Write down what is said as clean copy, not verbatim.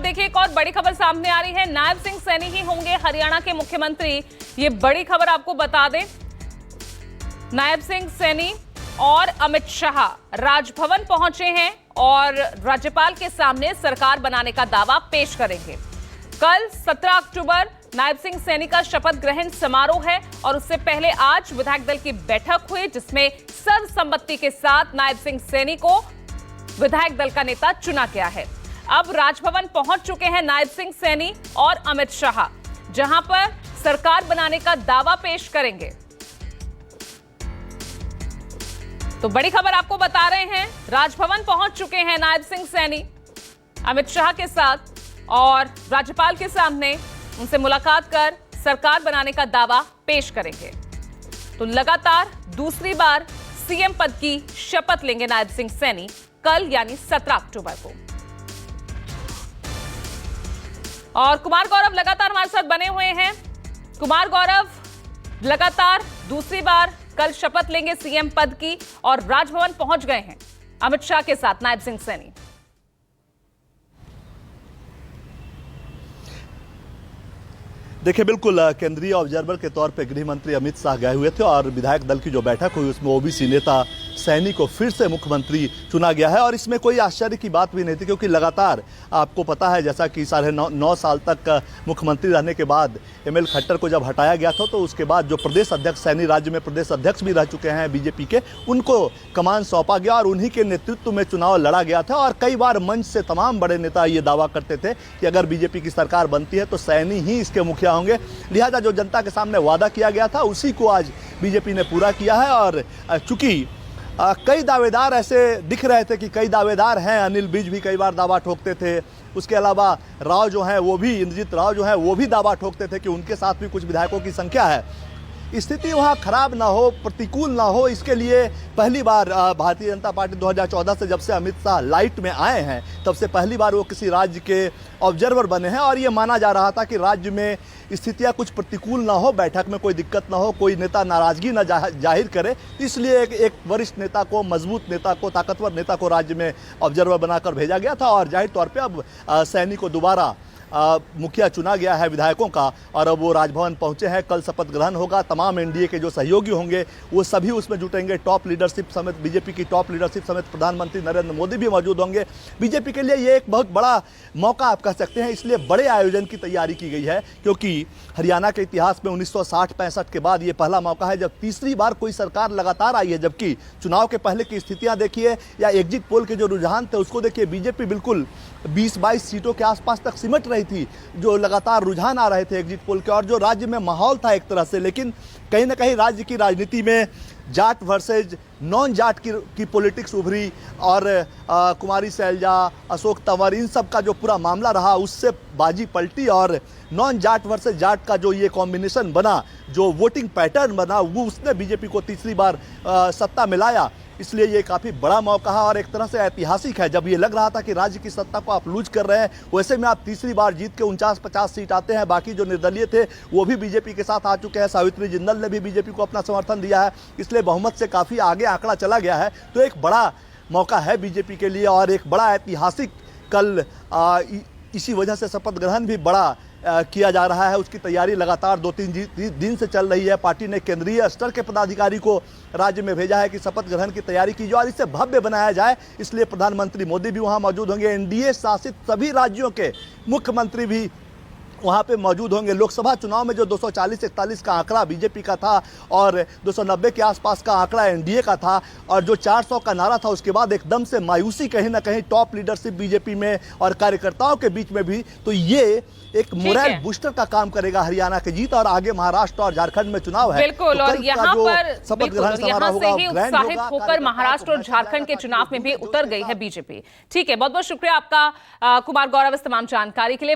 देखिए एक और बड़ी खबर सामने आ रही है। नायब सिंह सैनी ही होंगे हरियाणा के मुख्यमंत्री। ये बड़ी खबर आपको बता दें, नायब सिंह सैनी और अमित शाह राजभवन पहुंचे हैं और राज्यपाल के सामने सरकार बनाने का दावा पेश करेंगे। कल 17 अक्टूबर नायब सिंह सैनी का शपथ ग्रहण समारोह है और उससे पहले आज विधायक दल की बैठक हुई जिसमें सर्वसम्मति के साथ नायब सिंह सैनी को विधायक दल का नेता चुना गया है। अब राजभवन पहुंच चुके हैं नायब सिंह सैनी और अमित शाह, जहां पर सरकार बनाने का दावा पेश करेंगे। तो बड़ी खबर आपको बता रहे हैं, राजभवन पहुंच चुके हैं नायब सिंह सैनी अमित शाह के साथ और राज्यपाल के सामने उनसे मुलाकात कर सरकार बनाने का दावा पेश करेंगे। तो लगातार दूसरी बार सीएम पद की शपथ लेंगे नायब सिंह सैनी कल यानी 17 अक्टूबर को। और कुमार गौरव लगातार हमारे साथ बने हुए हैं। कुमार गौरव, लगातार दूसरी बार कल शपथ लेंगे सीएम पद की और राजभवन पहुंच गए हैं अमित शाह के साथ नायब सिंह सैनी। देखिए, बिल्कुल केंद्रीय ऑब्जर्वर के तौर पे गृह मंत्री अमित शाह गए हुए थे और विधायक दल की जो बैठक हुई उसमें ओबीसी नेता सैनी को फिर से मुख्यमंत्री चुना गया है। और इसमें कोई आश्चर्य की बात भी नहीं थी क्योंकि लगातार आपको पता है, जैसा कि 9.5 साल तक मुख्यमंत्री रहने के बाद एमएल खट्टर को जब हटाया गया था तो उसके बाद जो प्रदेश अध्यक्ष सैनी राज्य में प्रदेश अध्यक्ष भी रह चुके हैं बीजेपी के, उनको कमान सौंपा गया और उन्हीं के नेतृत्व में चुनाव लड़ा गया था। और कई बार मंच से तमाम बड़े नेता ये दावा करते थे कि अगर बीजेपी की सरकार बनती है तो सैनी ही इसके मुखिया होंगे। लिहाजा जो जनता के सामने वादा किया गया था उसी को आज बीजेपी ने पूरा किया है। और चूंकि कई दावेदार ऐसे दिख रहे थे कि कई दावेदार हैं, अनिल विज भी कई बार दावा ठोकते थे, उसके अलावा राव जो हैं वो भी, इंद्रजीत राव जो हैं वो भी दावा ठोकते थे कि उनके साथ भी कुछ विधायकों की संख्या है। स्थिति वहाँ खराब ना हो, प्रतिकूल ना हो, इसके लिए पहली बार भारतीय जनता पार्टी 2014 से जब से अमित शाह लाइट में आए हैं तब से पहली बार वो किसी राज्य के ऑब्जर्वर बने हैं। और ये माना जा रहा था कि राज्य में स्थितियाँ कुछ प्रतिकूल ना हो, बैठक में कोई दिक्कत ना हो, कोई नेता नाराजगी ना जाहिर करे, इसलिए एक वरिष्ठ नेता को, मजबूत नेता को, ताकतवर नेता को राज्य में ऑब्जर्वर बनाकर भेजा गया था। और जाहिर तौर पर अब सैनी को दोबारा मुखिया चुना गया है विधायकों का और अब वो राजभवन पहुंचे हैं। कल शपथ ग्रहण होगा, तमाम एनडीए के जो सहयोगी होंगे वो सभी उसमें जुटेंगे। टॉप लीडरशिप समेत बीजेपी की टॉप लीडरशिप समेत प्रधानमंत्री नरेंद्र मोदी भी मौजूद होंगे। बीजेपी के लिए ये एक बहुत बड़ा मौका आप कह सकते हैं, इसलिए बड़े आयोजन की तैयारी की गई है क्योंकि हरियाणा के इतिहास में 1960-65 के बाद ये पहला मौका है जब तीसरी बार कोई सरकार लगातार आई है। जबकि चुनाव के पहले की स्थितियाँ देखिए या एग्जिट पोल के जो रुझान थे उसको देखिए, बीजेपी बिल्कुल 20-22 सीटों के आसपास तक सिमट रही थी, जो लगातार रुझान आ रहे थे एग्जिट पोल के, और जो राज्य में माहौल था एक तरह से। लेकिन कहीं ना कहीं राज्य की राजनीति में जाट वर्सेज नॉन जाट की पॉलिटिक्स उभरी और कुमारी सैलजा, अशोक तंवर, इन सब का जो पूरा मामला रहा उससे बाजी पलटी और नॉन जाट वर्सेज जाट का जो ये कॉम्बिनेशन बना, जो वोटिंग पैटर्न बना, वो उसने बीजेपी को तीसरी बार सत्ता मिलाया। इसलिए ये काफ़ी बड़ा मौका है और एक तरह से ऐतिहासिक है। जब ये लग रहा था कि राज्य की सत्ता को आप लूज कर रहे हैं, वैसे में आप तीसरी बार जीत के 49-50 सीट आते हैं। बाकी जो निर्दलीय थे वो भी बीजेपी के साथ आ चुके हैं। सावित्री जिंदल ने भी बीजेपी को अपना समर्थन दिया है, इसलिए बहुमत से काफ़ी आगे आंकड़ा चला गया है। तो एक बड़ा मौका है बीजेपी के लिए और एक बड़ा ऐतिहासिक कल इसी वजह से शपथ ग्रहण भी बड़ा किया जा रहा है। उसकी तैयारी लगातार 2-3 दिन से चल रही है। पार्टी ने केंद्रीय स्तर के पदाधिकारी को राज्य में भेजा है कि शपथ ग्रहण की तैयारी की जाए और इसे भव्य बनाया जाए। इसलिए प्रधानमंत्री मोदी भी वहां मौजूद होंगे, एनडीए शासित सभी राज्यों के मुख्यमंत्री भी वहाँ पे मौजूद होंगे। लोकसभा चुनाव में जो 240-41 का आंकड़ा बीजेपी का था और 290 के आसपास का आंकड़ा एनडीए का था और जो 400 का नारा था, उसके बाद एकदम से मायूसी कहीं ना कहीं टॉप लीडरशिप बीजेपी में और कार्यकर्ताओं के बीच में भी। तो ये एक मोरल बूस्टर का काम करेगा हरियाणा की जीत और आगे महाराष्ट्र और झारखंड में चुनाव है। बिल्कुल, और यहाँ पर शपथ ग्रहण समारोह होगा, उत्साहित होकर महाराष्ट्र और झारखंड के चुनाव में भी उतर गई है बीजेपी। ठीक है, बहुत बहुत शुक्रिया आपका कुमार गौरव इस तमाम जानकारी के लिए।